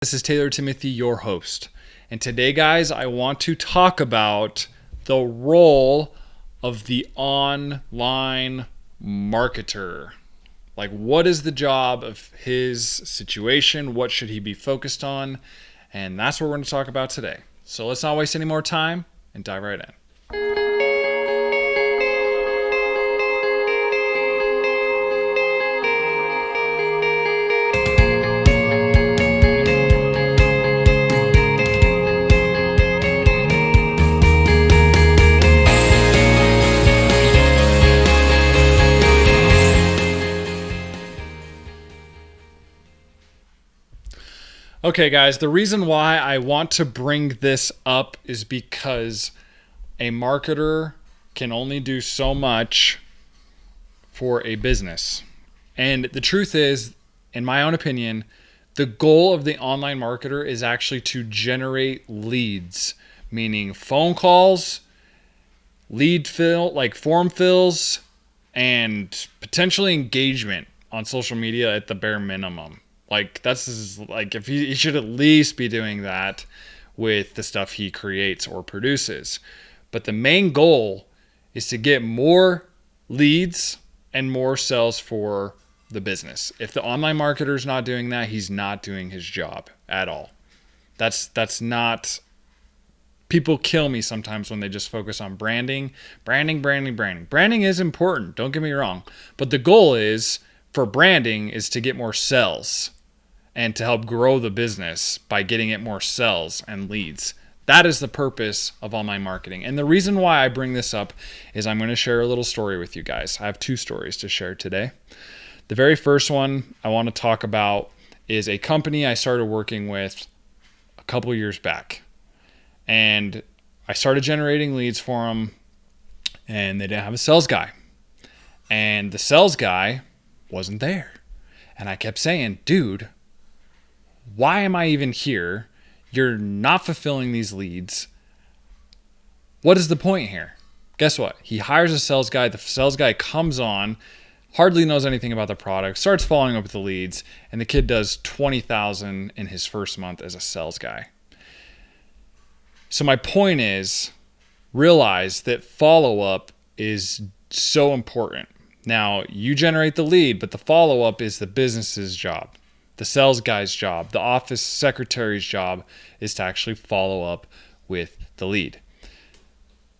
This is Taylor Timothy, your host. And today, guys, I want to talk about the role of the online marketer. Like, what is the job of his situation? What should he be focused on? And that's what we're going to talk about today. So let's not waste any more time and dive right in. Okay, guys, the reason why I want to bring this up is because a marketer can only do so much for a business. And the truth is, in my own opinion, the goal of the online marketer is actually to generate leads, meaning phone calls, lead fill, like form fills, and potentially engagement on social media at the bare minimum. Like if he should at least be doing that with the stuff he creates or produces. But the main goal is to get more leads and more sales for the business. If the online marketer is not doing that, he's not doing his job at all. That's not. People kill me sometimes when they just focus on branding. Branding is important, don't get me wrong. But the goal is for branding is to get more sales and to help grow the business by getting it more sales and leads. That is the purpose of online marketing. And the reason why I bring this up is I'm going to share a little story with you guys. I have two stories to share today. The very first one I want to talk about is a company I started working with a couple years back. And I started generating leads for them, and they didn't have a sales guy. And the sales guy wasn't there. And I kept saying, dude, why am I even here? You're not fulfilling these leads. What is the point here? Guess what? He hires a sales guy. The sales guy comes on, hardly knows anything about the product, starts following up with the leads, and the kid does $20,000 in his first month as a sales guy. So my point is, realize that follow-up is so important. Now, you generate the lead, but the follow-up is the business's job. The sales guy's job, the office secretary's job is to actually follow up with the lead.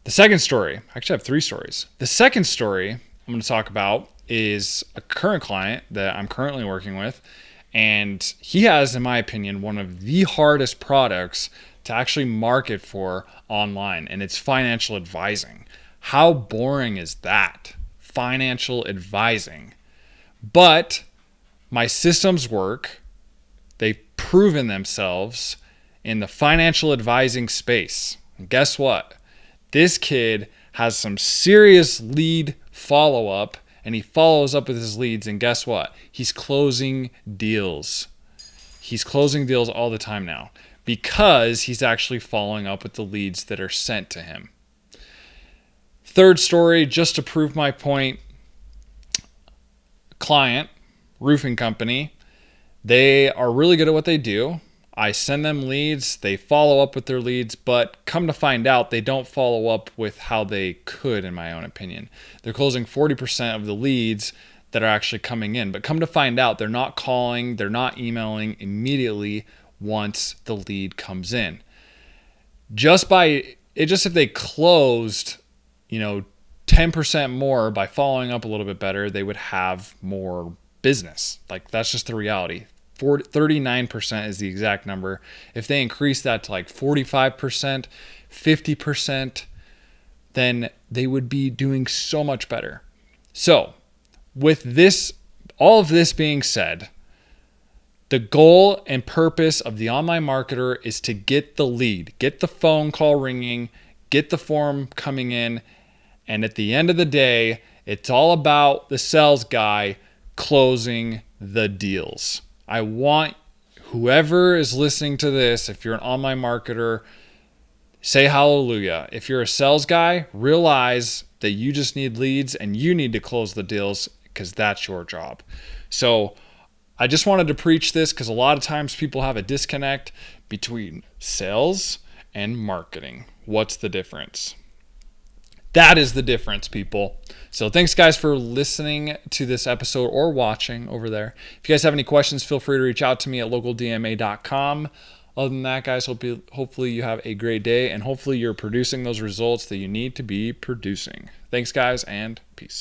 The second story, I actually have three stories. The second story I'm going to talk about is a current client that I'm currently working with. And he has, in my opinion, one of the hardest products to actually market for online, and it's financial advising. How boring is that? Financial advising. But my systems work. They've proven themselves in the financial advising space. And guess what? This kid has some serious lead follow-up, and he follows up with his leads, and guess what? He's closing deals. He's closing deals all the time now because he's actually following up with the leads that are sent to him. Third story, just to prove my point, client, roofing company, they are really good at what they do. I send them leads, they follow up with their leads, but come to find out they don't follow up with how they could, in my own opinion. They're closing 40% of the leads that are actually coming in, but come to find out they're not calling, they're not emailing immediately once the lead comes in. Just if they closed, 10% more by following up a little bit better, they would have more business. Like, that's just the reality. 39% is the exact number. If they increase that to like 45%, 50%, then they would be doing so much better. So with this, all of this being said, the goal and purpose of the online marketer is to get the lead, get the phone call ringing, get the form coming in. And at the end of the day, it's all about the sales guy closing the deals. I want whoever is listening to this, if you're an online marketer, say hallelujah. If you're a sales guy, realize that you just need leads and you need to close the deals because that's your job. So I just wanted to preach this because a lot of times people have a disconnect between sales and marketing. What's the difference? That is the difference, people. So thanks, guys, for listening to this episode or watching over there. If you guys have any questions, feel free to reach out to me at localdma.com. Other than that, guys, hopefully you have a great day, and hopefully you're producing those results that you need to be producing. Thanks, guys, and peace.